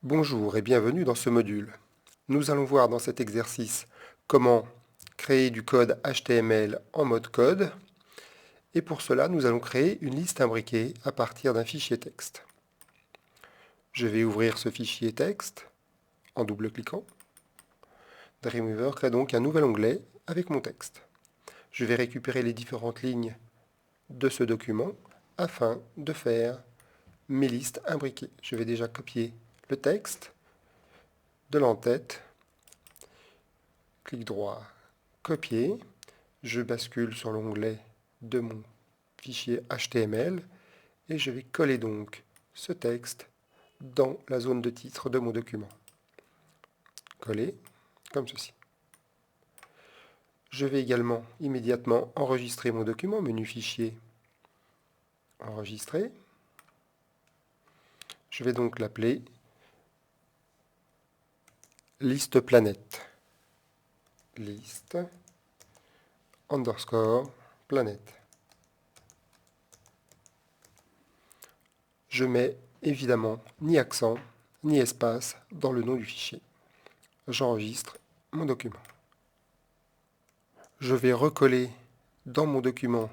Bonjour et bienvenue dans ce module. Nous allons voir dans cet exercice comment créer du code HTML en mode code. Et pour cela, nous allons créer une liste imbriquée à partir d'un fichier texte. Je vais ouvrir ce fichier texte en double-cliquant. Dreamweaver crée donc un nouvel onglet avec mon texte. Je vais récupérer les différentes lignes de ce document afin de faire mes listes imbriquées. Je vais déjà copier le texte de l'entête. Clic droit, copier. Je bascule sur l'onglet de mon fichier HTML et je vais coller donc ce texte dans la zone de titre de mon document. Coller, comme ceci. Je vais également immédiatement enregistrer mon document, menu fichier, enregistrer. Je vais donc l'appeler liste planète. Liste underscore planète. Je mets évidemment ni accent ni espace dans le nom du fichier. J'enregistre mon document. Je vais recoller dans mon document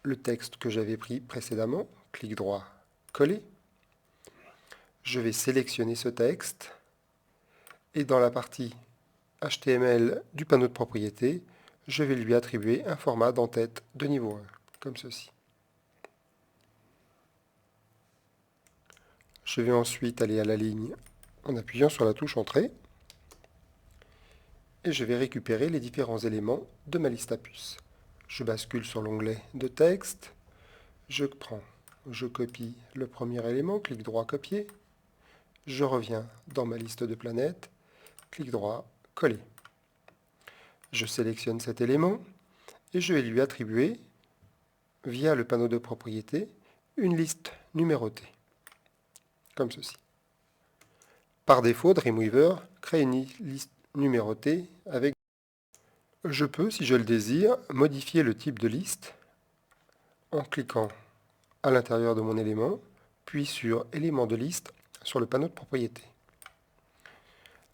le texte que j'avais pris précédemment. Clic droit, coller. Je vais sélectionner ce texte et dans la partie HTML du panneau de propriété, je vais lui attribuer un format d'entête de niveau 1, comme ceci. Je vais ensuite aller à la ligne en appuyant sur la touche Entrée et je vais récupérer les différents éléments de ma liste à puces. Je bascule sur l'onglet de texte, je copie le premier élément, clic droit, copier, je reviens dans ma liste de planètes, clic droit, coller. Je sélectionne cet élément et je vais lui attribuer, via le panneau de propriété, une liste numérotée, comme ceci. Par défaut, Dreamweaver crée une liste numérotée avec... Je peux, si je le désire, modifier le type de liste en cliquant à l'intérieur de mon élément, puis sur élément de liste sur le panneau de propriété.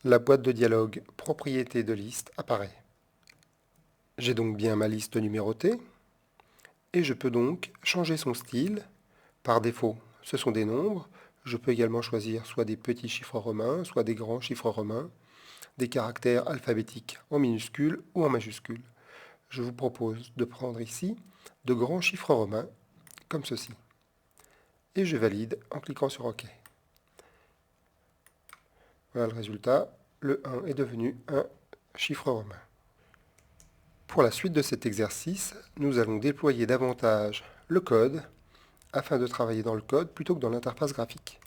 La boîte de dialogue propriété de liste apparaît. J'ai donc bien ma liste numérotée et je peux donc changer son style. Par défaut, ce sont des nombres. Je peux également choisir soit des petits chiffres romains, soit des grands chiffres romains, des caractères alphabétiques en minuscules ou en majuscules. Je vous propose de prendre ici de grands chiffres romains, comme ceci. Et je valide en cliquant sur OK. Voilà le résultat. Le 1 est devenu un chiffre romain. Pour la suite de cet exercice, nous allons déployer davantage le code afin de travailler dans le code plutôt que dans l'interface graphique.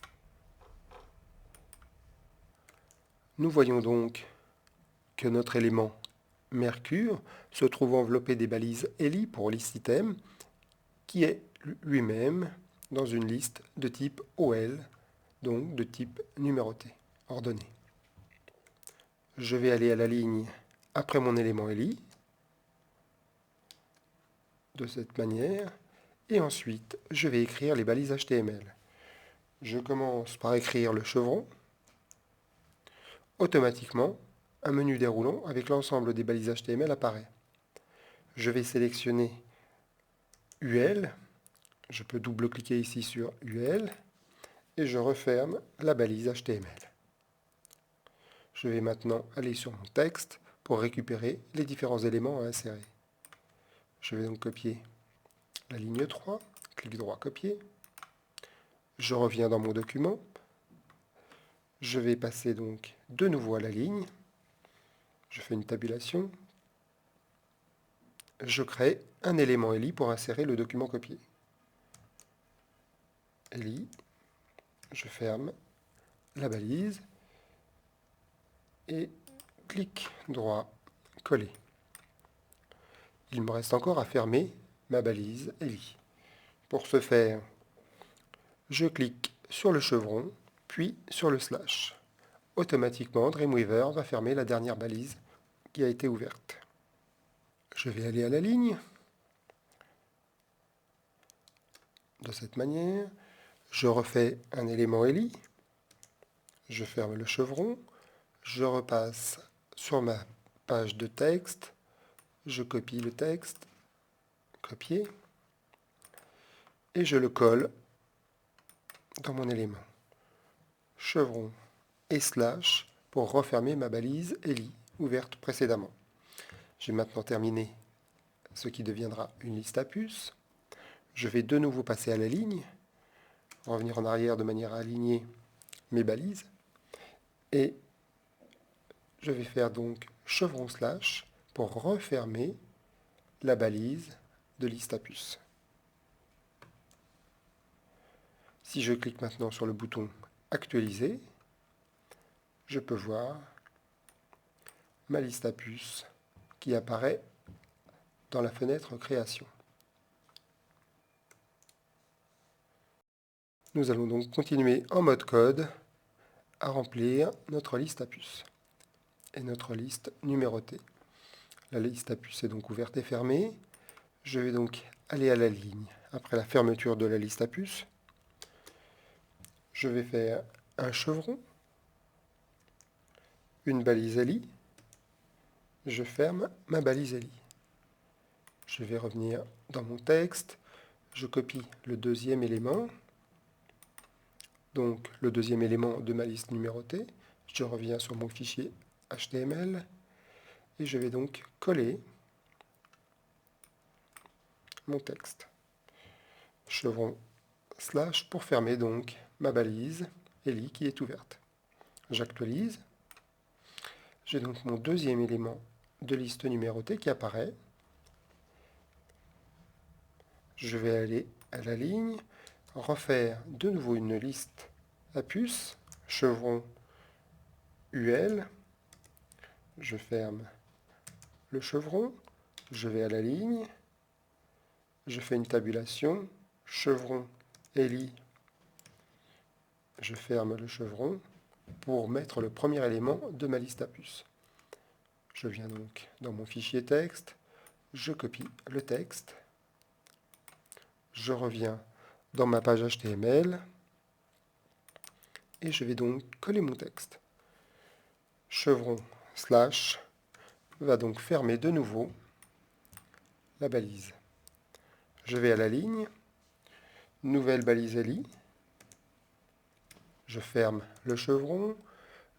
Nous voyons donc que notre élément Mercure se trouve enveloppé des balises ELI pour liste item, qui est lui-même dans une liste de type OL, donc de type numéroté, ordonné. Je vais aller à la ligne après mon élément ELI, de cette manière, et ensuite je vais écrire les balises HTML. Je commence par écrire le chevron. Automatiquement, un menu déroulant avec l'ensemble des balises HTML apparaît. Je vais sélectionner UL, je peux double-cliquer ici sur UL, et je referme la balise HTML. Je vais maintenant aller sur mon texte pour récupérer les différents éléments à insérer. Je vais donc copier la ligne 3, clic droit, copier. Je reviens dans mon document. Je vais passer donc de nouveau à la ligne. Je fais une tabulation. Je crée un élément ELI pour insérer le document copié. ELI, je ferme la balise et clic droit, coller. Il me reste encore à fermer ma balise ELI. Pour ce faire, je clique sur le chevron, puis sur le slash. Automatiquement, Dreamweaver va fermer la dernière balise qui a été ouverte. Je vais aller à la ligne. De cette manière, je refais un élément ELI. je ferme le chevron, je repasse sur ma page de texte, je copie le texte, copier, et je le colle dans mon élément. Chevron et slash pour refermer ma balise ELI ouverte précédemment. J'ai maintenant terminé ce qui deviendra une liste à puces. Je vais de nouveau passer à la ligne, revenir en arrière de manière à aligner mes balises, et je vais faire donc chevron slash pour refermer la balise de liste à puces. Si je clique maintenant sur le bouton actualiser, je peux voir ma liste à puces qui apparaît dans la fenêtre création. Nous allons donc continuer en mode code à remplir notre liste à puces et notre liste numérotée. La liste à puces est donc ouverte et fermée. Je vais donc aller à la ligne après la fermeture de la liste à puces. Je vais faire un chevron, une balise ELI. Je ferme ma balise ELI. Je vais revenir dans mon texte. Je copie le deuxième élément, donc le deuxième élément de ma liste numérotée. Je reviens sur mon fichier HTML et je vais donc coller mon texte. Chevron slash pour fermer donc ma balise ELI qui est ouverte. J'actualise. J'ai donc mon deuxième élément de liste numérotée qui apparaît. Je vais aller à la ligne, refaire de nouveau une liste à puces, chevron UL, je ferme le chevron, je vais à la ligne, je fais une tabulation, chevron ELI, je ferme le chevron pour mettre le premier élément de ma liste à puces. Je viens donc dans mon fichier texte, je copie le texte, je reviens dans ma page HTML et je vais donc coller mon texte. Chevron slash va donc fermer de nouveau la balise. Je vais à la ligne, nouvelle balise ELI, je ferme le chevron,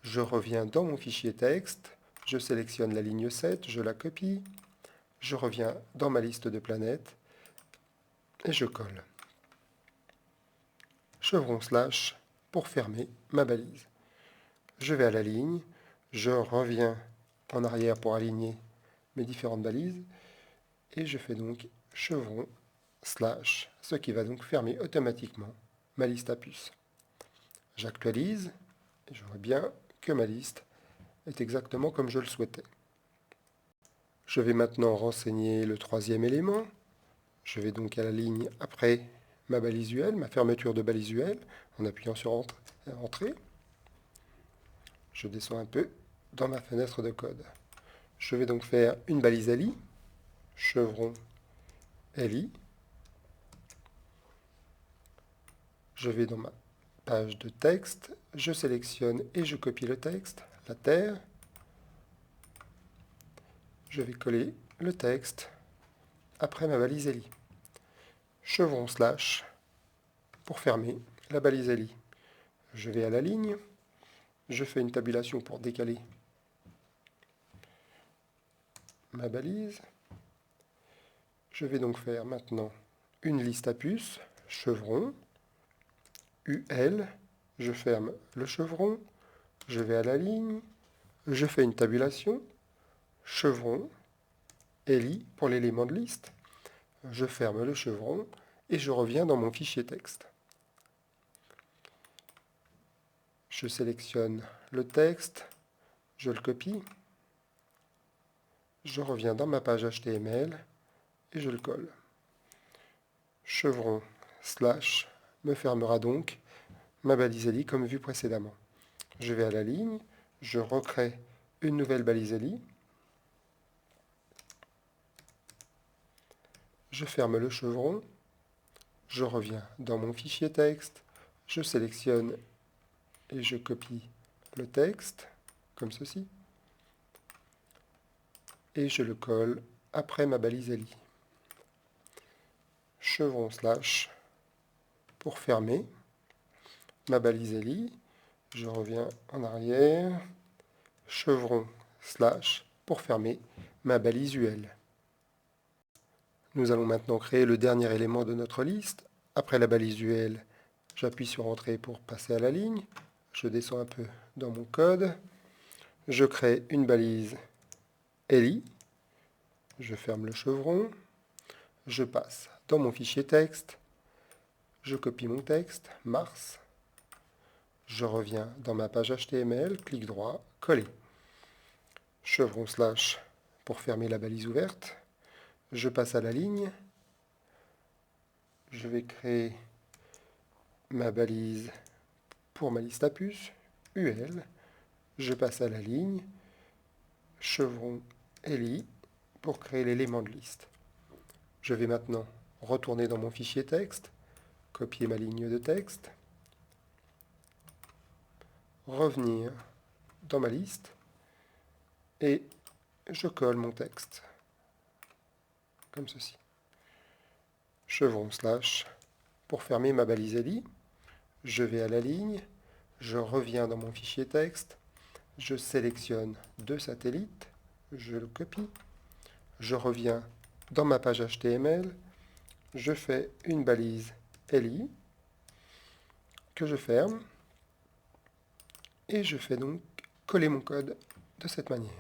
je reviens dans mon fichier texte, je sélectionne la ligne 7, je la copie, je reviens dans ma liste de planètes et je colle. Chevron slash pour fermer ma balise. Je vais à la ligne, je reviens en arrière pour aligner mes différentes balises et je fais donc chevron slash, ce qui va donc fermer automatiquement ma liste à puces. J'actualise et je vois bien que ma liste est exactement comme je le souhaitais. Je vais maintenant renseigner le troisième élément. Je vais donc à la ligne après ma balise UL, ma fermeture de balise UL, en appuyant sur Entrée. Je descends un peu dans ma fenêtre de code. Je vais donc faire une balise ELI, chevron ELI. Je vais dans ma page de texte, je sélectionne et je copie le texte, la terre. Je vais coller le texte après ma balise ELI. Chevron slash pour fermer la balise ELI. Je vais à la ligne, je fais une tabulation pour décaler ma balise. Je vais donc faire maintenant une liste à puces, chevron, UL, je ferme le chevron, je vais à la ligne, je fais une tabulation, chevron, ELI pour l'élément de liste, je ferme le chevron et je reviens dans mon fichier texte. Je sélectionne le texte, je le copie, je reviens dans ma page HTML et je le colle. Chevron slash me fermera donc ma balise ELI comme vu précédemment. Je vais à la ligne, je recrée une nouvelle balise ELI, je ferme le chevron, je reviens dans mon fichier texte, je sélectionne et je copie le texte, comme ceci, et je le colle après ma balise ELI. Chevron slash pour fermer ma balise ELI. Je reviens en arrière. Chevron slash pour fermer ma balise UL. Nous allons maintenant créer le dernier élément de notre liste. Après la balise UL, j'appuie sur Entrée pour passer à la ligne. Je descends un peu dans mon code. Je crée une balise ELI. Je ferme le chevron. Je passe dans mon fichier texte. Je copie mon texte, mars. Je reviens dans ma page HTML, clic droit, coller. Chevron slash pour fermer la balise ouverte. Je passe à la ligne. Je vais créer ma balise pour ma liste à puces, UL. Je passe à la ligne. Chevron LI pour créer l'élément de liste. Je vais maintenant retourner dans mon fichier texte, copier ma ligne de texte, revenir dans ma liste et je colle mon texte, comme ceci. Chevron slash pour fermer ma balise ELI. Je vais à la ligne, je reviens dans mon fichier texte, je sélectionne deux satellites, je le copie, je reviens dans ma page HTML, je fais une balise ELI que je ferme et je fais donc coller mon code de cette manière.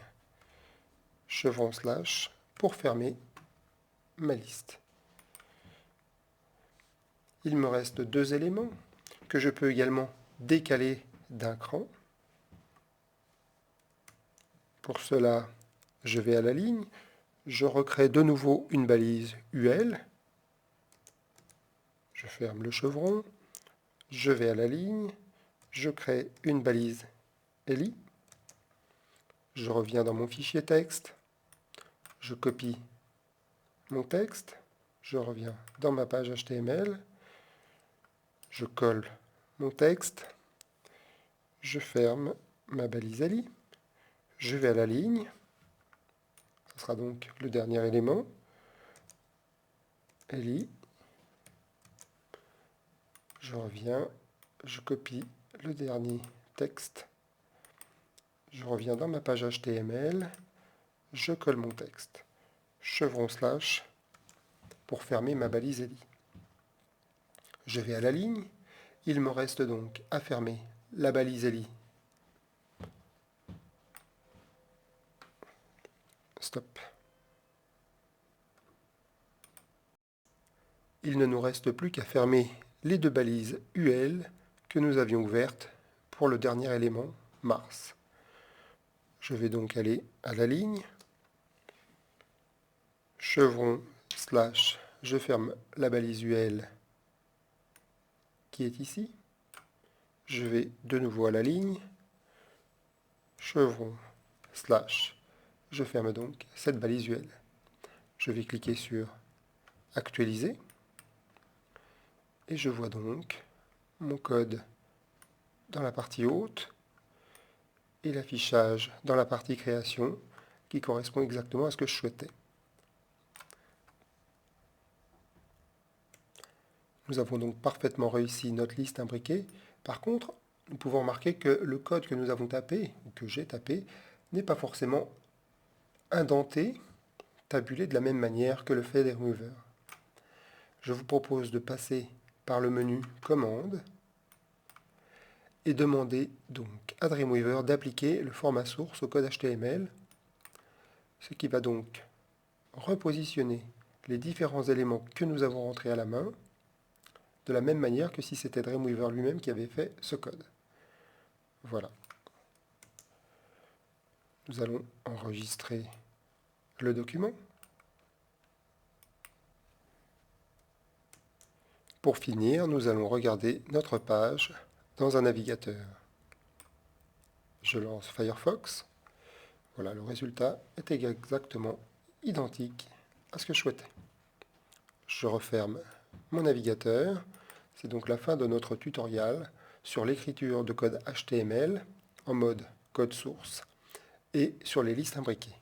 Chevron slash pour fermer ma liste. Il me reste deux éléments que je peux également décaler d'un cran. Pour cela, je vais à la ligne, je recrée de nouveau une balise UL, je ferme le chevron, je vais à la ligne, je crée une balise ELI, je reviens dans mon fichier texte, je copie mon texte, je reviens dans ma page HTML, je colle mon texte, je ferme ma balise ELI, je vais à la ligne, ce sera donc le dernier élément, ELI, je reviens, je copie le dernier texte, je reviens dans ma page HTML, je colle mon texte, chevron slash pour fermer ma balise ELI. Je vais à la ligne, il me reste donc à fermer la balise ELI. Stop. Il ne nous reste plus qu'à fermer les deux balises UL que nous avions ouvertes pour le dernier élément, mars. Je vais donc aller à la ligne, chevron slash, je ferme la balise UL qui est ici. Je vais de nouveau à la ligne, chevron slash, je ferme donc cette balise UL. Je vais cliquer sur actualiser et je vois donc mon code dans la partie haute et l'affichage dans la partie création qui correspond exactement à ce que je souhaitais. Nous avons donc parfaitement réussi notre liste imbriquée. Par contre, nous pouvons remarquer que le code que nous avons tapé, ou que j'ai tapé, n'est pas forcément indenté, tabulé de la même manière que le fait Dreamweaver. Je vous propose de passer par le menu Commande et demander donc à Dreamweaver d'appliquer le format source au code HTML, ce qui va donc repositionner les différents éléments que nous avons rentrés à la main de la même manière que si c'était Dreamweaver lui-même qui avait fait ce code. Voilà. Nous allons enregistrer le document. Pour finir, nous allons regarder notre page dans un navigateur. Je lance Firefox. Voilà, le résultat est exactement identique à ce que je souhaitais. Je referme mon navigateur. C'est donc la fin de notre tutoriel sur l'écriture de code HTML en mode code source et sur les listes imbriquées.